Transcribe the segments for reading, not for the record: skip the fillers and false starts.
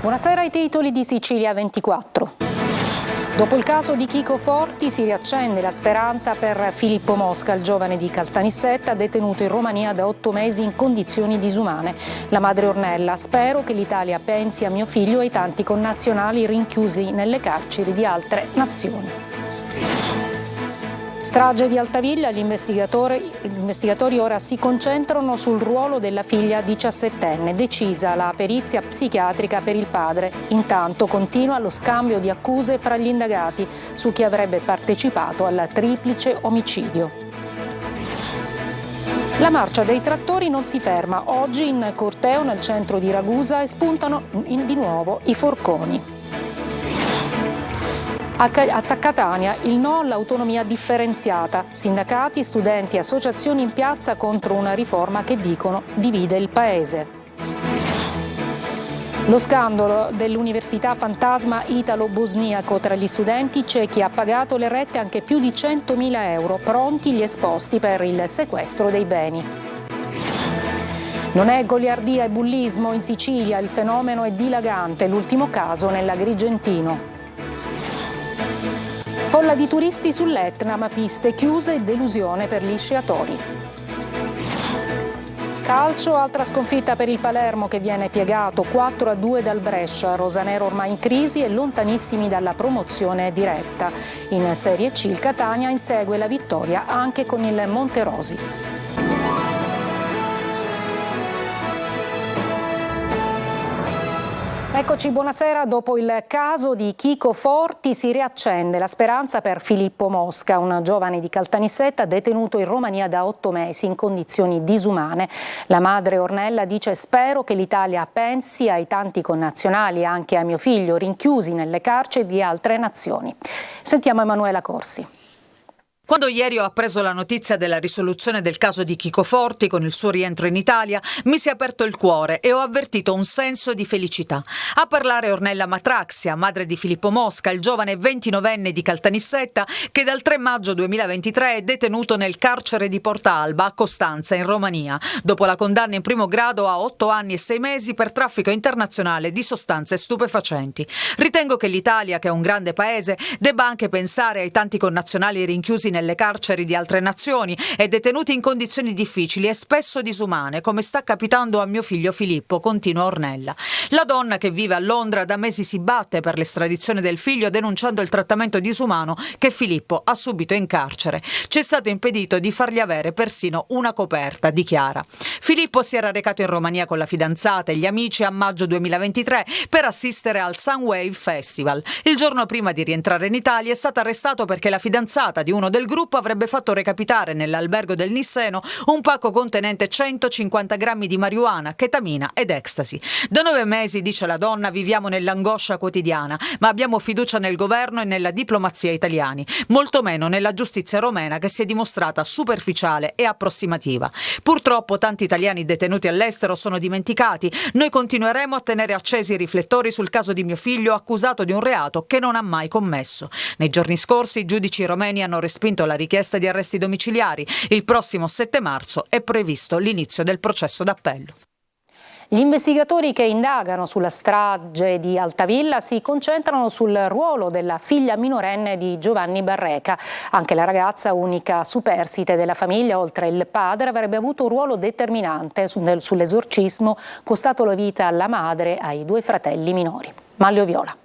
Buonasera ai titoli di Sicilia 24. Dopo il caso di Chico Forti si riaccende la speranza per Filippo Mosca, il giovane di Caltanissetta detenuto in Romania da 8 mesi in condizioni disumane. La madre Ornella: spero che l'Italia pensi a mio figlio e ai tanti connazionali rinchiusi nelle carceri di altre nazioni. Strage di Altavilla, gli investigatori ora si concentrano sul ruolo della figlia 17enne, decisa la perizia psichiatrica per il padre. Intanto continua lo scambio di accuse fra gli indagati su chi avrebbe partecipato al triplice omicidio. La marcia dei trattori non si ferma. Oggi in corteo nel centro di Ragusa e spuntano di nuovo i forconi. A Catania il no all'autonomia differenziata. Sindacati, studenti e associazioni in piazza contro una riforma che dicono divide il paese. Lo scandalo dell'università fantasma italo-bosniaco: tra gli studenti c'è chi ha pagato le rette anche più di 100.000 euro, pronti gli esposti per il sequestro dei beni. Non è goliardia e bullismo in Sicilia, il fenomeno è dilagante, l'ultimo caso nell'Agrigentino. Folla di turisti sull'Etna, ma piste chiuse e delusione per gli sciatori. Calcio, altra sconfitta per il Palermo che viene piegato 4-2 dal Brescia. Rosanero ormai in crisi e lontanissimi dalla promozione diretta. In Serie C il Catania insegue la vittoria anche con il Monterosi. Eccoci, buonasera. Dopo il caso di Chico Forti si riaccende la speranza per Filippo Mosca, un giovane di Caltanissetta detenuto in Romania da 8 mesi in condizioni disumane. La madre Ornella dice: spero che l'Italia pensi ai tanti connazionali, anche a mio figlio, rinchiusi nelle carceri di altre nazioni. Sentiamo Emanuela Corsi. Quando ieri ho appreso la notizia della risoluzione del caso di Chico Forti con il suo rientro in Italia, mi si è aperto il cuore e ho avvertito un senso di felicità. A parlare Ornella Matraxia, madre di Filippo Mosca, il giovane 29enne di Caltanissetta che dal 3 maggio 2023 è detenuto nel carcere di Porta Alba a Costanza, in Romania, dopo la condanna in primo grado a 8 anni e 6 mesi per traffico internazionale di sostanze stupefacenti. Ritengo che l'Italia, che è un grande paese, debba anche pensare ai tanti connazionali rinchiusi nelle carceri di altre nazioni e detenuti in condizioni difficili e spesso disumane, come sta capitando a mio figlio Filippo, continua Ornella. La donna, che vive a Londra, da mesi si batte per l'estradizione del figlio, denunciando il trattamento disumano che Filippo ha subito in carcere. Ci è stato impedito di fargli avere persino una coperta, dichiara. Filippo si era recato in Romania con la fidanzata e gli amici a maggio 2023 per assistere al Sunwave Festival. Il giorno prima di rientrare in Italia è stato arrestato perché la fidanzata di uno del gruppo avrebbe fatto recapitare nell'albergo del Nisseno un pacco contenente 150 grammi di marijuana, chetamina ed ecstasy. Da 9 mesi, dice la donna, viviamo nell'angoscia quotidiana, ma abbiamo fiducia nel governo e nella diplomazia italiani, molto meno nella giustizia romena, che si è dimostrata superficiale e approssimativa. Purtroppo tanti italiani detenuti all'estero sono dimenticati. Noi continueremo a tenere accesi i riflettori sul caso di mio figlio, accusato di un reato che non ha mai commesso. Nei giorni scorsi i giudici romeni hanno respinto la richiesta di arresti domiciliari. Il prossimo 7 marzo è previsto l'inizio del processo d'appello. Gli investigatori che indagano sulla strage di Altavilla si concentrano sul ruolo della figlia minorenne di Giovanni Barreca. Anche la ragazza, unica superstite della famiglia, oltre il padre, avrebbe avuto un ruolo determinante sull'esorcismo costato la vita alla madre e ai 2 fratelli minori. Maglio Viola.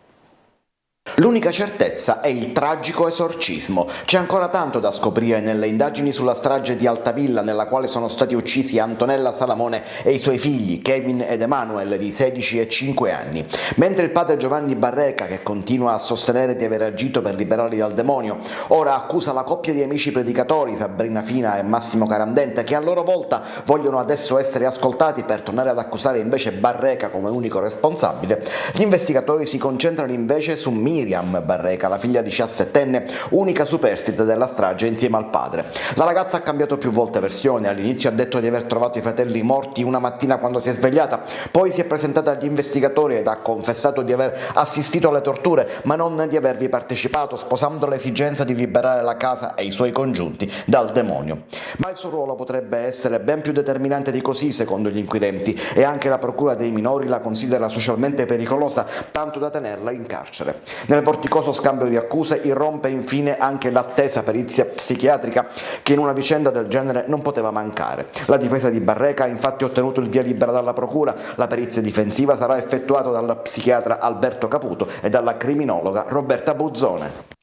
L'unica certezza è il tragico esorcismo. C'è ancora tanto da scoprire nelle indagini sulla strage di Altavilla, nella quale sono stati uccisi Antonella Salamone e i suoi figli Kevin ed Emanuel di 16 e 5 anni. Mentre il padre Giovanni Barreca, che continua a sostenere di aver agito per liberarli dal demonio, ora accusa la coppia di amici predicatori Sabrina Fina e Massimo Carandente, che a loro volta vogliono adesso essere ascoltati per tornare ad accusare invece Barreca come unico responsabile. Gli investigatori si concentrano invece su Mira, Miriam Barreca, la figlia 17enne, unica superstite della strage insieme al padre. La ragazza ha cambiato più volte versione, all'inizio ha detto di aver trovato i fratelli morti una mattina quando si è svegliata, poi si è presentata agli investigatori ed ha confessato di aver assistito alle torture, ma non di avervi partecipato, sposando l'esigenza di liberare la casa e i suoi congiunti dal demonio. Ma il suo ruolo potrebbe essere ben più determinante di così, secondo gli inquirenti, e anche la procura dei minori la considera socialmente pericolosa, tanto da tenerla in carcere. Nel vorticoso scambio di accuse irrompe infine anche l'attesa perizia psichiatrica, che in una vicenda del genere non poteva mancare. La difesa di Barreca ha infatti ottenuto il via libera dalla procura. La perizia difensiva sarà effettuata dal psichiatra Alberto Caputo e dalla criminologa Roberta Buzzone.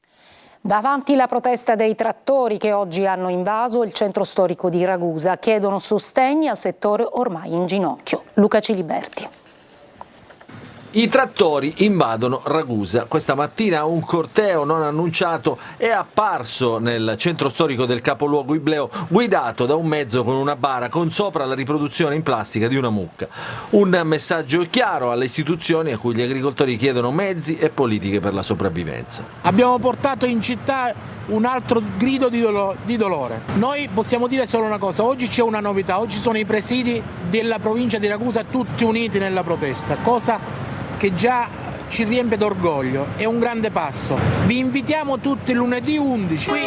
Davanti la protesta dei trattori che oggi hanno invaso il centro storico di Ragusa, chiedono sostegni al settore ormai in ginocchio. Luca Ciliberti. I trattori invadono Ragusa. Questa mattina un corteo non annunciato è apparso nel centro storico del capoluogo ibleo, guidato da un mezzo con una bara con sopra la riproduzione in plastica di una mucca. Un messaggio chiaro alle istituzioni a cui gli agricoltori chiedono mezzi e politiche per la sopravvivenza. Abbiamo portato in città un altro grido di dolore. Noi possiamo dire solo una cosa: oggi c'è una novità, oggi sono i presidi della provincia di Ragusa tutti uniti nella protesta, cosa che già ci riempie d'orgoglio, è un grande passo. Vi invitiamo tutti lunedì 11 qui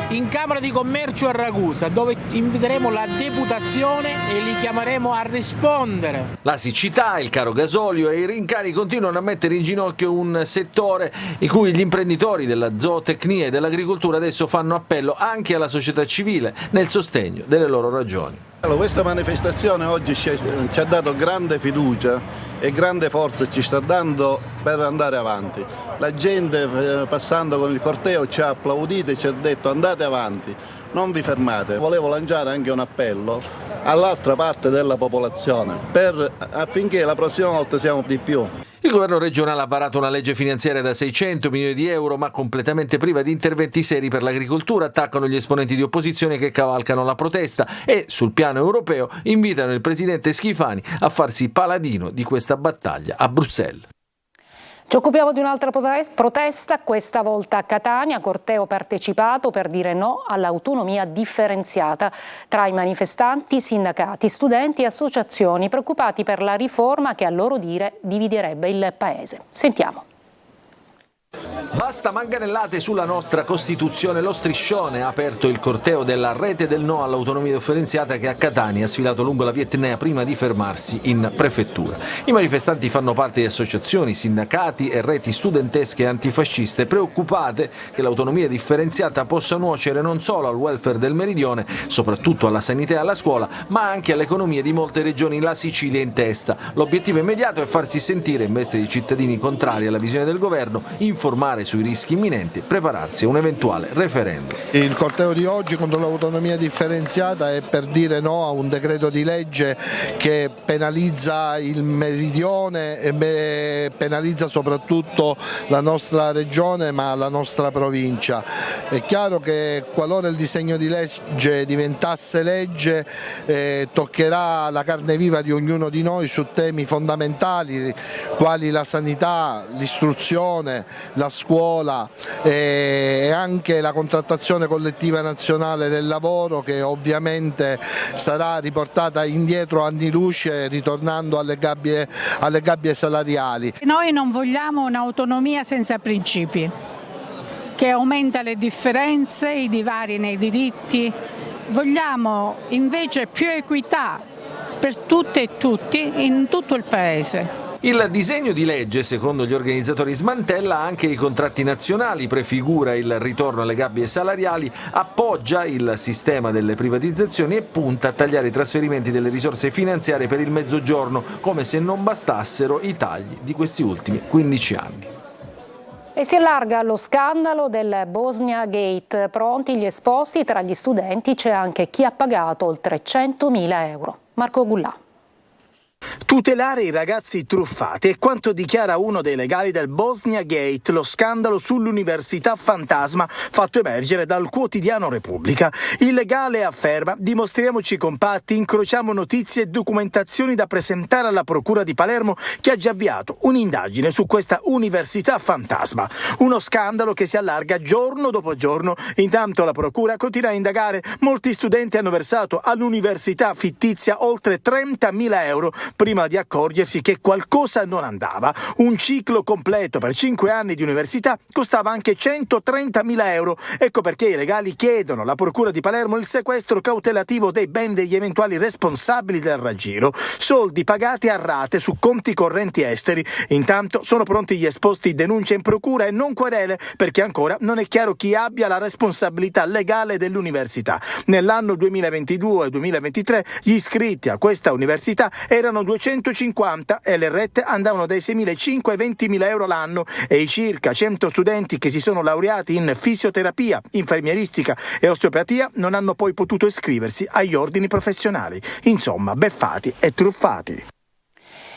in Camera di Commercio a Ragusa, dove inviteremo la deputazione e li chiameremo a rispondere. La siccità, il caro gasolio e i rincari continuano a mettere in ginocchio un settore in cui gli imprenditori della zootecnia e dell'agricoltura adesso fanno appello anche alla società civile nel sostegno delle loro ragioni. Questa manifestazione oggi ci ha dato grande fiducia e grande forza ci sta dando per andare avanti. La gente passando con il corteo ci ha applaudito e ci ha detto andate avanti, non vi fermate. Volevo lanciare anche un appello all'altra parte della popolazione affinché la prossima volta siamo di più. Il governo regionale ha varato una legge finanziaria da 600 milioni di euro, ma completamente priva di interventi seri per l'agricoltura, attaccano gli esponenti di opposizione che cavalcano la protesta e, sul piano europeo, invitano il presidente Schifani a farsi paladino di questa battaglia a Bruxelles. Ci occupiamo di un'altra protesta, questa volta a Catania, corteo partecipato per dire no all'autonomia differenziata tra i manifestanti, sindacati, studenti e associazioni preoccupati per la riforma che a loro dire dividerebbe il paese. Sentiamo. Basta manganellate sulla nostra Costituzione, lo striscione ha aperto il corteo della rete del no all'autonomia differenziata che a Catania ha sfilato lungo la via Etnea prima di fermarsi in prefettura. I manifestanti fanno parte di associazioni, sindacati e reti studentesche antifasciste preoccupate che l'autonomia differenziata possa nuocere non solo al welfare del meridione, soprattutto alla sanità e alla scuola, ma anche all'economia di molte regioni, la Sicilia in testa. L'obiettivo immediato è farsi sentire in veste di cittadini contrari alla visione del governo, informare sui rischi imminenti, prepararsi a un eventuale referendum. Il corteo di oggi contro l'autonomia differenziata è per dire no a un decreto di legge che penalizza il meridione e penalizza soprattutto la nostra regione ma la nostra provincia. È chiaro che qualora il disegno di legge diventasse legge toccherà la carne viva di ognuno di noi su temi fondamentali quali la sanità, l'istruzione, la scuola e anche la contrattazione collettiva nazionale del lavoro, che ovviamente sarà riportata indietro anni luce ritornando alle gabbie salariali. Noi non vogliamo un'autonomia senza principi, che aumenta le differenze, i divari nei diritti. Vogliamo invece più equità per tutte e tutti in tutto il Paese. Il disegno di legge, secondo gli organizzatori, smantella anche i contratti nazionali, prefigura il ritorno alle gabbie salariali, appoggia il sistema delle privatizzazioni e punta a tagliare i trasferimenti delle risorse finanziarie per il Mezzogiorno, come se non bastassero i tagli di questi ultimi 15 anni. E si allarga lo scandalo del Bosnia Gate. Pronti gli esposti, tra gli studenti c'è anche chi ha pagato oltre 100.000 euro. Marco Gullà. Tutelare i ragazzi truffati è quanto dichiara uno dei legali del Bosnia Gate, lo scandalo sull'università fantasma fatto emergere dal quotidiano Repubblica. Il legale afferma: dimostriamoci compatti, incrociamo notizie e documentazioni da presentare alla Procura di Palermo, che ha già avviato un'indagine su questa università fantasma. Uno scandalo che si allarga giorno dopo giorno. Intanto la Procura continua a indagare. Molti studenti hanno versato all'università fittizia oltre 30.000 euro prima di accorgersi che qualcosa non andava. Un ciclo completo per 5 anni di università costava anche 130.000 euro. Ecco perché i legali chiedono alla Procura di Palermo il sequestro cautelativo dei beni degli eventuali responsabili del raggiro, soldi pagati a rate su conti correnti esteri. Intanto sono pronti gli esposti denuncia in procura e non querele, perché ancora non è chiaro chi abbia la responsabilità legale dell'università. Nell'anno 2022-2023 gli iscritti a questa università erano 250 e le rette andavano dai 6.500 ai 20.000 euro l'anno, e i circa 100 studenti che si sono laureati in fisioterapia, infermieristica e osteopatia non hanno poi potuto iscriversi agli ordini professionali. Insomma, beffati e truffati.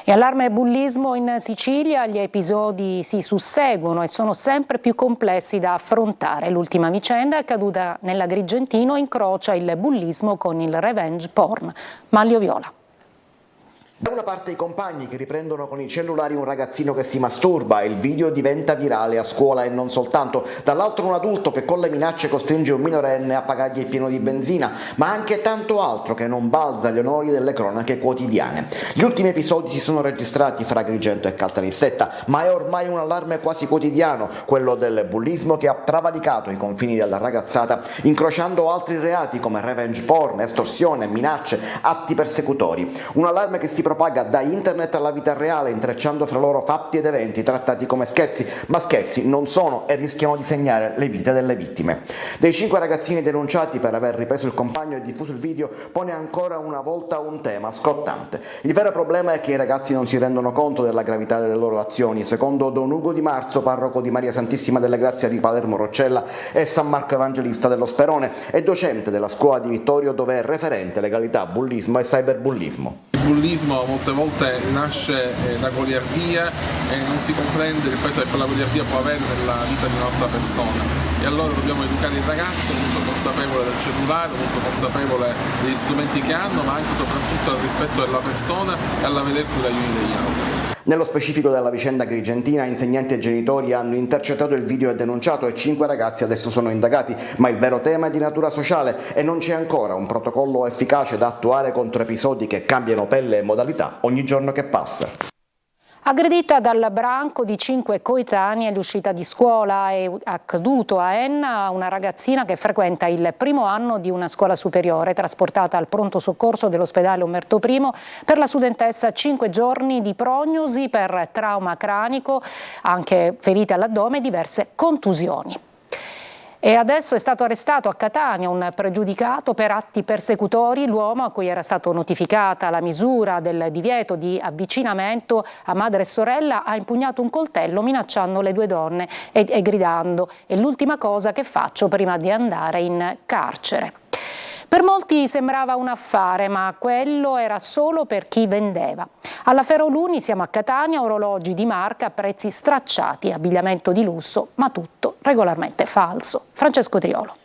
E allarme bullismo in Sicilia, gli episodi si susseguono e sono sempre più complessi da affrontare. L'ultima vicenda accaduta nell'Agrigentino incrocia il bullismo con il revenge porn. Maglio viola. Da una parte i compagni che riprendono con i cellulari un ragazzino che si masturba e il video diventa virale a scuola e non soltanto, dall'altro un adulto che con le minacce costringe un minorenne a pagargli il pieno di benzina, ma anche tanto altro che non balza agli onori delle cronache quotidiane. Gli ultimi episodi si sono registrati fra Agrigento e Caltanissetta, ma è ormai un allarme quasi quotidiano, quello del bullismo che ha travalicato i confini della ragazzata, incrociando altri reati come revenge porn, estorsione, minacce, atti persecutori. Un allarme che si propaga da internet alla vita reale, intrecciando fra loro fatti ed eventi trattati come scherzi, ma scherzi non sono e rischiano di segnare le vite delle vittime. Dei 5 ragazzini denunciati per aver ripreso il compagno e diffuso il video pone ancora una volta un tema scottante. Il vero problema è che i ragazzi non si rendono conto della gravità delle loro azioni. Secondo Don Ugo Di Marzo, parroco di Maria Santissima delle Grazie di Palermo Roccella e San Marco Evangelista dello Sperone, è docente della scuola di Vittorio, dove è referente legalità, bullismo e cyberbullismo. Il bullismo molte volte nasce da goliardia e non si comprende il peso che quella goliardia può avere nella vita di un'altra persona, e allora dobbiamo educare i ragazzi all'uso consapevole del cellulare, all'uso consapevole degli strumenti che hanno, ma anche e soprattutto al rispetto della persona e all'aver cura degli uni degli altri. Nello specifico della vicenda agrigentina, insegnanti e genitori hanno intercettato il video e denunciato, e 5 ragazzi adesso sono indagati, ma il vero tema è di natura sociale e non c'è ancora un protocollo efficace da attuare contro episodi che cambiano pelle e modalità ogni giorno che passa. Aggredita dal branco di 5 coetanei all'uscita di scuola, è accaduto a Enna una ragazzina che frequenta il primo anno di una scuola superiore, trasportata al pronto soccorso dell'ospedale Umberto I. Per la studentessa 5 giorni di prognosi per trauma cranico, anche ferite all'addome e diverse contusioni. E adesso è stato arrestato a Catania un pregiudicato per atti persecutori. L'uomo, a cui era stata notificata la misura del divieto di avvicinamento a madre e sorella, ha impugnato un coltello minacciando le 2 donne e gridando: "È l'ultima cosa che faccio prima di andare in carcere". Per molti sembrava un affare, ma quello era solo per chi vendeva. Alla Feroluni siamo a Catania, orologi di marca a prezzi stracciati, abbigliamento di lusso, ma tutto regolarmente falso. Francesco Triolo.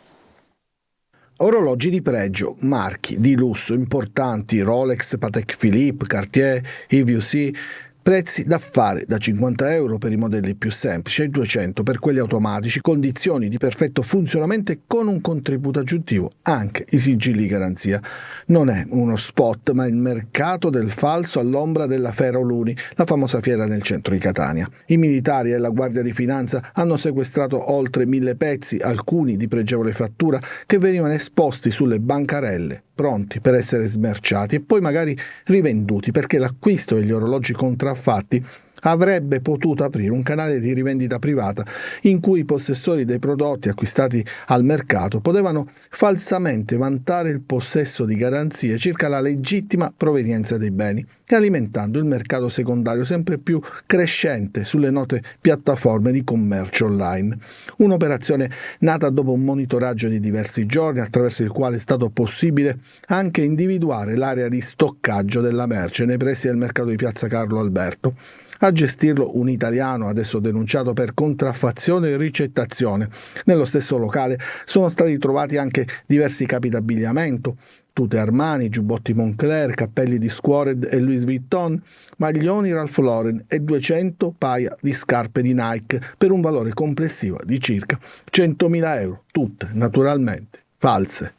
Orologi di pregio, marchi di lusso importanti, Rolex, Patek Philippe, Cartier, IWC, prezzi d'affare da 50 euro per i modelli più semplici e 200 per quelli automatici, condizioni di perfetto funzionamento e con un contributo aggiuntivo, anche i sigilli di garanzia. Non è uno spot, ma il mercato del falso all'ombra della Feroluni, la famosa fiera nel centro di Catania. I militari e la Guardia di Finanza hanno sequestrato oltre 1000 pezzi, alcuni di pregevole fattura, che venivano esposti sulle bancarelle, pronti per essere smerciati e poi magari rivenduti, perché l'acquisto degli orologi contraffatti avrebbe potuto aprire un canale di rivendita privata in cui i possessori dei prodotti acquistati al mercato potevano falsamente vantare il possesso di garanzie circa la legittima provenienza dei beni, alimentando il mercato secondario sempre più crescente sulle note piattaforme di commercio online. Un'operazione nata dopo un monitoraggio di diversi giorni, attraverso il quale è stato possibile anche individuare l'area di stoccaggio della merce nei pressi del mercato di Piazza Carlo Alberto. A gestirlo un italiano, adesso denunciato per contraffazione e ricettazione. Nello stesso locale sono stati trovati anche diversi capi d'abbigliamento, tute Armani, giubbotti Moncler, cappelli di Squared e Louis Vuitton, maglioni Ralph Lauren e 200 paia di scarpe di Nike per un valore complessivo di circa 100.000 euro, tutte naturalmente false.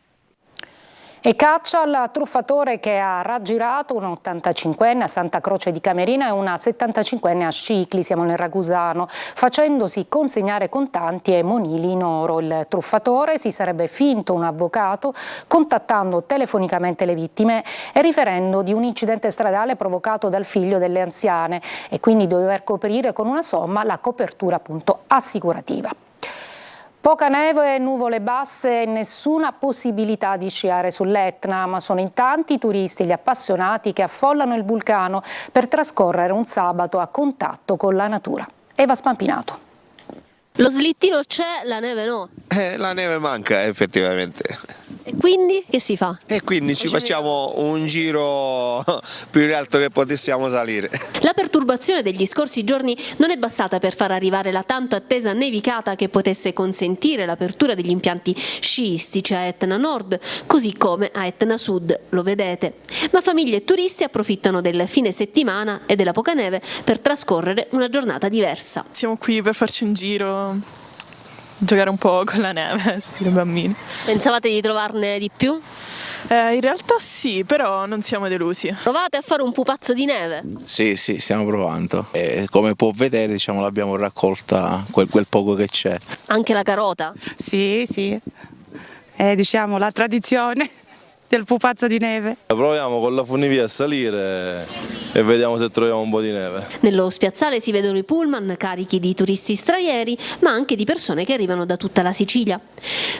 E caccia al truffatore che ha raggirato un 85enne a Santa Croce di Camerina e una 75enne a Scicli, siamo nel Ragusano, facendosi consegnare contanti e monili in oro. Il truffatore si sarebbe finto un avvocato contattando telefonicamente le vittime e riferendo di un incidente stradale provocato dal figlio delle anziane e quindi dover coprire con una somma la copertura appunto assicurativa. Poca neve, nuvole basse e nessuna possibilità di sciare sull'Etna, ma sono in tanti i turisti e gli appassionati che affollano il vulcano per trascorrere un sabato a contatto con la natura. Eva Spampinato. Lo slittino c'è, la neve no. La neve manca effettivamente. E quindi che si fa? E quindi ci facciamo un giro più in alto che possiamo salire. La perturbazione degli scorsi giorni non è bastata per far arrivare la tanto attesa nevicata che potesse consentire l'apertura degli impianti sciistici a Etna Nord, così come a Etna Sud, lo vedete. Ma famiglie e turisti approfittano del fine settimana e della poca neve per trascorrere una giornata diversa. Siamo qui per farci un giro, giocare un po' con la neve, i bambini. Pensavate di trovarne di più? In realtà sì, però non siamo delusi. Provate a fare un pupazzo di neve? Sì, stiamo provando. Come può vedere, l'abbiamo raccolta quel poco che c'è. Anche la carota? Sì. È la tradizione del pupazzo di neve. Proviamo con la funivia a salire e vediamo se troviamo un po' di neve. Nello spiazzale si vedono i pullman carichi di turisti stranieri, ma anche di persone che arrivano da tutta la Sicilia.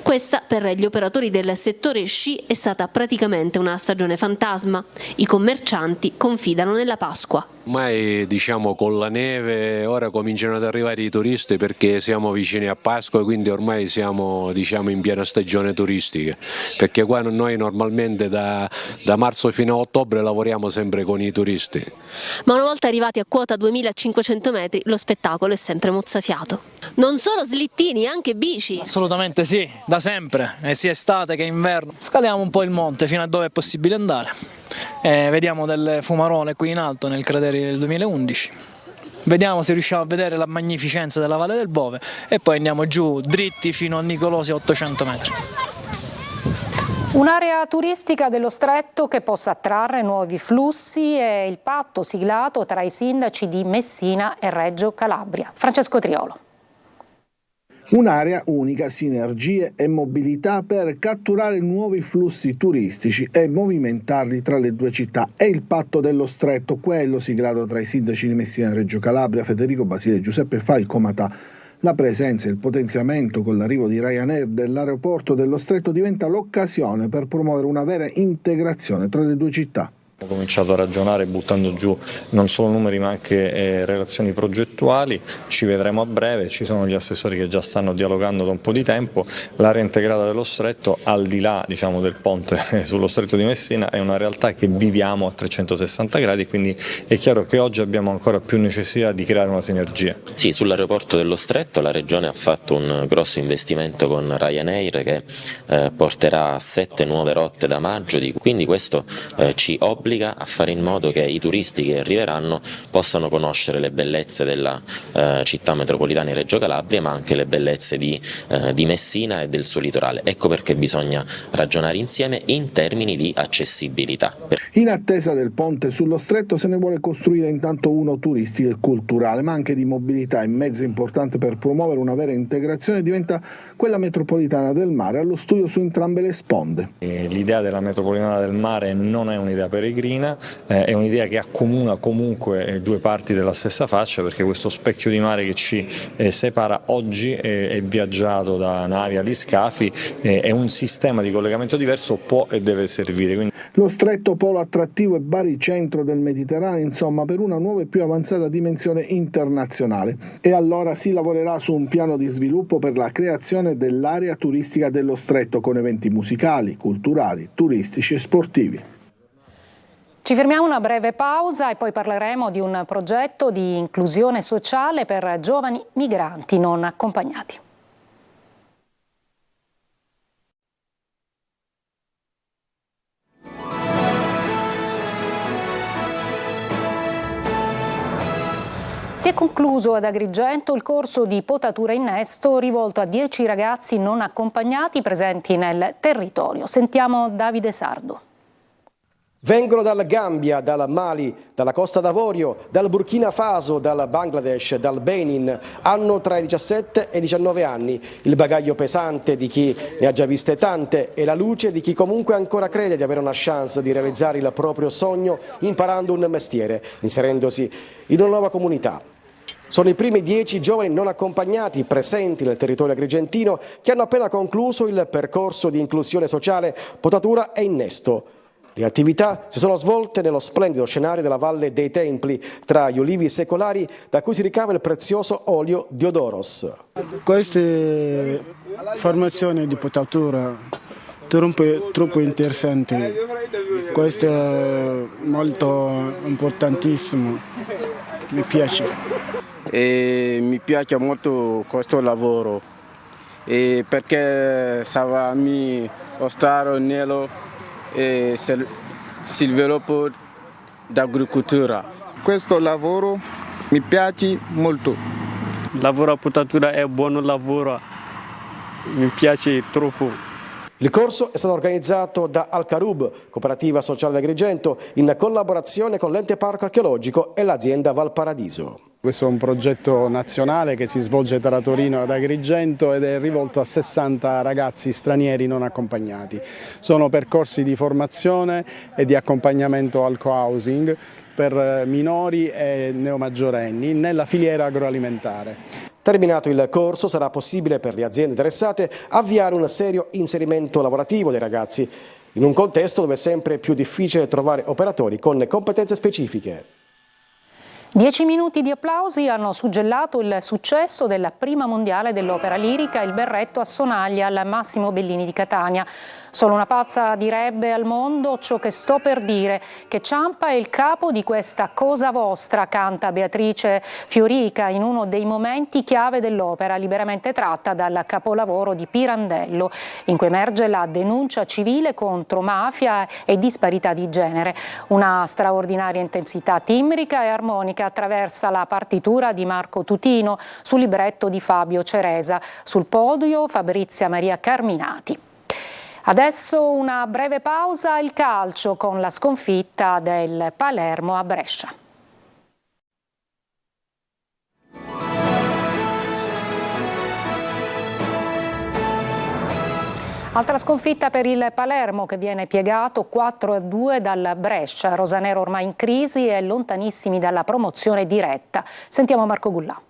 Questa, per gli operatori del settore sci, è stata praticamente una stagione fantasma. I commercianti confidano nella Pasqua. Ormai con la neve ora cominciano ad arrivare i turisti perché siamo vicini a Pasqua, quindi ormai siamo in piena stagione turistica, perché qua noi normalmente da marzo fino a ottobre lavoriamo sempre con i turisti. Ma una volta arrivati a quota 2500 metri lo spettacolo è sempre mozzafiato. Non solo slittini, anche bici. Assolutamente sì, da sempre, sia estate che inverno. Scaliamo un po' il monte fino a dove è possibile andare. Vediamo delle fumarole qui in alto nel cratere del 2011, vediamo se riusciamo a vedere la magnificenza della Valle del Bove e poi andiamo giù dritti fino a Nicolosi a 800 metri. Un'area turistica dello Stretto che possa attrarre nuovi flussi è il patto siglato tra i sindaci di Messina e Reggio Calabria. Francesco Triolo. Un'area unica, sinergie e mobilità per catturare nuovi flussi turistici e movimentarli tra le due città. È il patto dello Stretto, quello siglato tra i sindaci di Messina e Reggio Calabria, Federico Basile e Giuseppe Falcomatà. La presenza e il potenziamento con l'arrivo di Ryanair dell'aeroporto dello Stretto diventa l'occasione per promuovere una vera integrazione tra le due città. Ho cominciato a ragionare buttando giù non solo numeri ma anche relazioni progettuali, ci vedremo a breve, ci sono gli assessori che già stanno dialogando da un po' di tempo. L'area integrata dello Stretto, al di là del ponte sullo Stretto di Messina, è una realtà che viviamo a 360 gradi, quindi è chiaro che oggi abbiamo ancora più necessità di creare una sinergia. Sì, sull'aeroporto dello Stretto la Regione ha fatto un grosso investimento con Ryanair che porterà 7 nuove rotte da maggio, quindi questo ci obbliga a fare in modo che i turisti che arriveranno possano conoscere le bellezze della città metropolitana di Reggio Calabria, ma anche le bellezze di Messina e del suo litorale. Ecco perché bisogna ragionare insieme in termini di accessibilità. In attesa del ponte sullo Stretto se ne vuole costruire intanto uno turistico e culturale, ma anche di mobilità. Il mezzo importante per promuovere una vera integrazione diventa quella metropolitana del mare, allo studio su entrambe le sponde. L'idea della metropolitana del mare non è un'idea peregrina, pellegrina, è un'idea che accomuna comunque due parti della stessa faccia, perché questo specchio di mare che ci separa oggi è viaggiato da navi agli scafi, è un sistema di collegamento diverso, può e deve servire. Quindi... Lo stretto polo attrattivo e baricentro del Mediterraneo, insomma, per una nuova e più avanzata dimensione internazionale. E allora si lavorerà su un piano di sviluppo per la creazione dell'area turistica dello stretto, con eventi musicali, culturali, turistici e sportivi. Ci fermiamo una breve pausa e poi parleremo di un progetto di inclusione sociale per giovani migranti non accompagnati. Si è concluso ad Agrigento il corso di potatura innesto rivolto a 10 ragazzi non accompagnati presenti nel territorio. Sentiamo Davide Sardo. Vengono dal Gambia, dal Mali, dalla Costa d'Avorio, dal Burkina Faso, dal Bangladesh, dal Benin. Hanno tra i 17 e i 19 anni. Il bagaglio pesante di chi ne ha già viste tante e la luce di chi comunque ancora crede di avere una chance di realizzare il proprio sogno imparando un mestiere, inserendosi in una nuova comunità. Sono i primi 10 giovani non accompagnati presenti nel territorio agrigentino che hanno appena concluso il percorso di inclusione sociale potatura e innesto. Le attività si sono svolte nello splendido scenario della Valle dei Templi, tra gli ulivi secolari da cui si ricava il prezioso olio di Odoros. Queste formazioni di potatura troppo interessanti, questo è molto importantissimo, mi piace. E mi piace molto questo lavoro perché sa mi mostrare nello e sviluppo d'agricoltura. Questo lavoro mi piace molto. Il lavoro a potatura è buon lavoro, mi piace troppo. Il corso è stato organizzato da Al-Karub, cooperativa sociale di Agrigento, in collaborazione con l'Ente Parco Archeologico e l'azienda Valparadiso. Questo è un progetto nazionale che si svolge tra Torino ed Agrigento ed è rivolto a 60 ragazzi stranieri non accompagnati. Sono percorsi di formazione e di accompagnamento al co-housing per minori e neomaggiorenni nella filiera agroalimentare. Terminato il corso sarà possibile per le aziende interessate avviare un serio inserimento lavorativo dei ragazzi, in un contesto dove è sempre più difficile trovare operatori con competenze specifiche. 10 minuti di applausi hanno suggellato il successo della prima mondiale dell'opera lirica Il berretto a sonaglia al Massimo Bellini di Catania. Solo una pazza direbbe al mondo ciò che sto per dire, che Ciampa è il capo di questa cosa vostra, canta Beatrice Fiorica in uno dei momenti chiave dell'opera, liberamente tratta dal capolavoro di Pirandello, in cui emerge la denuncia civile contro mafia e disparità di genere. Una straordinaria intensità timbrica e armonica attraversa la partitura di Marco Tutino sul libretto di Fabio Ceresa. Sul podio Fabrizia Maria Carminati. Adesso una breve pausa, il calcio con la sconfitta del Palermo a Brescia. Altra sconfitta per il Palermo che viene piegato 4-2 dal Brescia. Rosanero ormai in crisi e lontanissimi dalla promozione diretta. Sentiamo Marco Gullà.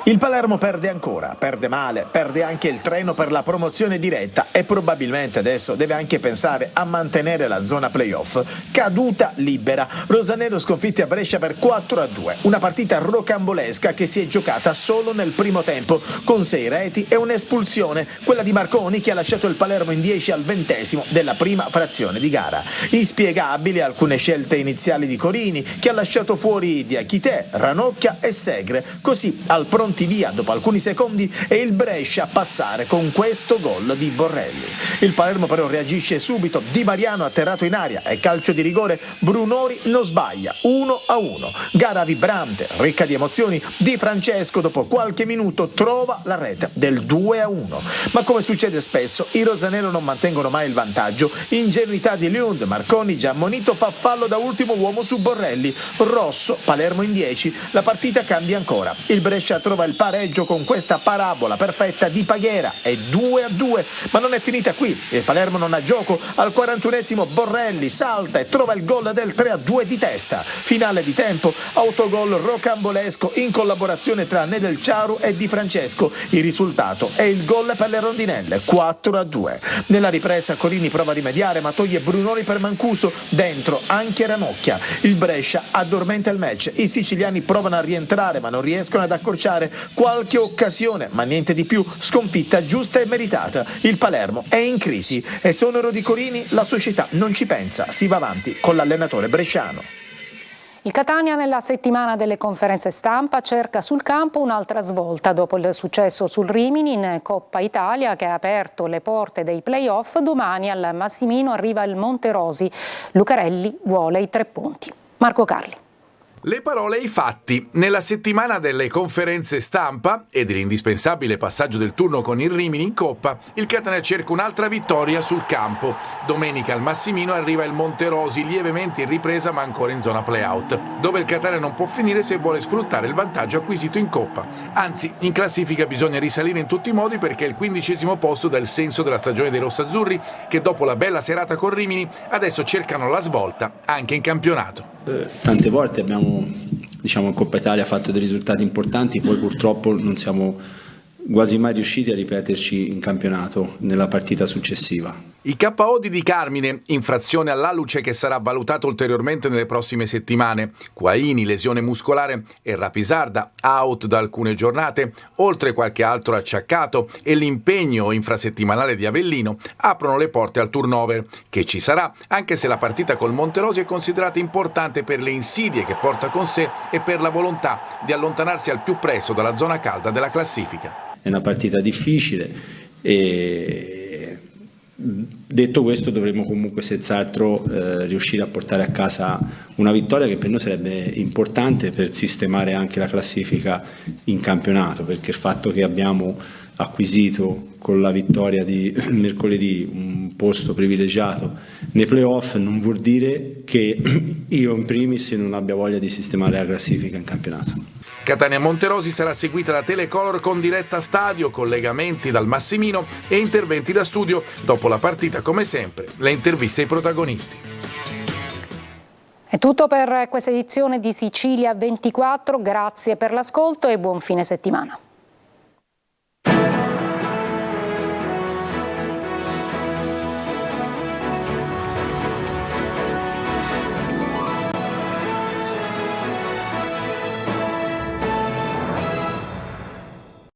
Il Palermo perde ancora, perde male, perde anche il treno per la promozione diretta e probabilmente adesso deve anche pensare a mantenere la zona playoff. Caduta libera. Rosanero sconfitte a Brescia per 4-2, una partita rocambolesca che si è giocata solo nel primo tempo, con 6 reti e un'espulsione, quella di Marconi che ha lasciato il Palermo in 10 al 20° della prima frazione di gara. Inspiegabili alcune scelte iniziali di Corini, che ha lasciato fuori Diachité, Ranocchia e Segre, così al pronto via dopo alcuni secondi e il Brescia a passare con questo gol di Borrelli. Il Palermo però reagisce subito, Di Mariano atterrato in aria e calcio di rigore, Brunori non sbaglia, 1-1. Gara vibrante, ricca di emozioni, Di Francesco dopo qualche minuto trova la rete del 2-1. Ma come succede spesso, i rosanero non mantengono mai il vantaggio, ingenuità di Lund, Marconi già ammonito fa fallo da ultimo uomo su Borrelli, rosso, Palermo in 10, la partita cambia ancora, il Brescia trova trova il pareggio con questa parabola perfetta di Paghera. È 2-2, ma non è finita qui. Il Palermo non ha gioco. Al 41esimo Borrelli salta e trova il gol del 3-2 di testa. Finale di tempo, autogol rocambolesco in collaborazione tra Nedelciaru e Di Francesco. Il risultato è il gol per le rondinelle, 4-2. Nella ripresa Corini prova a rimediare, ma toglie Brunori per Mancuso, dentro anche Ranocchia. Il Brescia addormenta il match. I siciliani provano a rientrare, ma non riescono ad accorciare qualche occasione, ma niente di più. Sconfitta giusta e meritata. Il Palermo è in crisi e sonoro di Corini la società non ci pensa, si va avanti con l'allenatore bresciano. Il Catania nella settimana delle conferenze stampa cerca sul campo un'altra svolta dopo il successo sul Rimini in Coppa Italia che ha aperto le porte dei play-off. Domani al Massimino arriva il Monterosi. Lucarelli vuole i 3 punti. Marco Carli. Le parole e i fatti. Nella settimana delle conferenze stampa e dell'indispensabile passaggio del turno con il Rimini in Coppa, il Catania cerca un'altra vittoria sul campo. Domenica al Massimino arriva il Monterosi, lievemente in ripresa ma ancora in zona play-out, dove il Catania non può finire se vuole sfruttare il vantaggio acquisito in Coppa. Anzi, in classifica bisogna risalire in tutti i modi perché il 15° posto dà il senso della stagione dei rossazzurri che dopo la bella serata con Rimini adesso cercano la svolta anche in campionato. Tante volte abbiamo in Coppa Italia fatto dei risultati importanti, poi purtroppo non siamo quasi mai riusciti a ripeterci in campionato nella partita successiva. I KO di Carmine, infrazione all'alluce che sarà valutato ulteriormente nelle prossime settimane. Quaini, lesione muscolare, e Rapisarda, out da alcune giornate, oltre qualche altro acciaccato e l'impegno infrasettimanale di Avellino, aprono le porte al turnover, che ci sarà, anche se la partita col Monterosi è considerata importante per le insidie che porta con sé e per la volontà di allontanarsi al più presto dalla zona calda della classifica. È una partita difficile e detto questo dovremo comunque senz'altro riuscire a portare a casa una vittoria che per noi sarebbe importante per sistemare anche la classifica in campionato, perché il fatto che abbiamo acquisito con la vittoria di mercoledì un posto privilegiato nei playoff non vuol dire che io in primis non abbia voglia di sistemare la classifica in campionato. Catania-Monterosi sarà seguita da Telecolor con diretta stadio, collegamenti dal Massimino e interventi da studio. Dopo la partita, come sempre, le interviste ai protagonisti. È tutto per questa edizione di Sicilia 24, grazie per l'ascolto e buon fine settimana.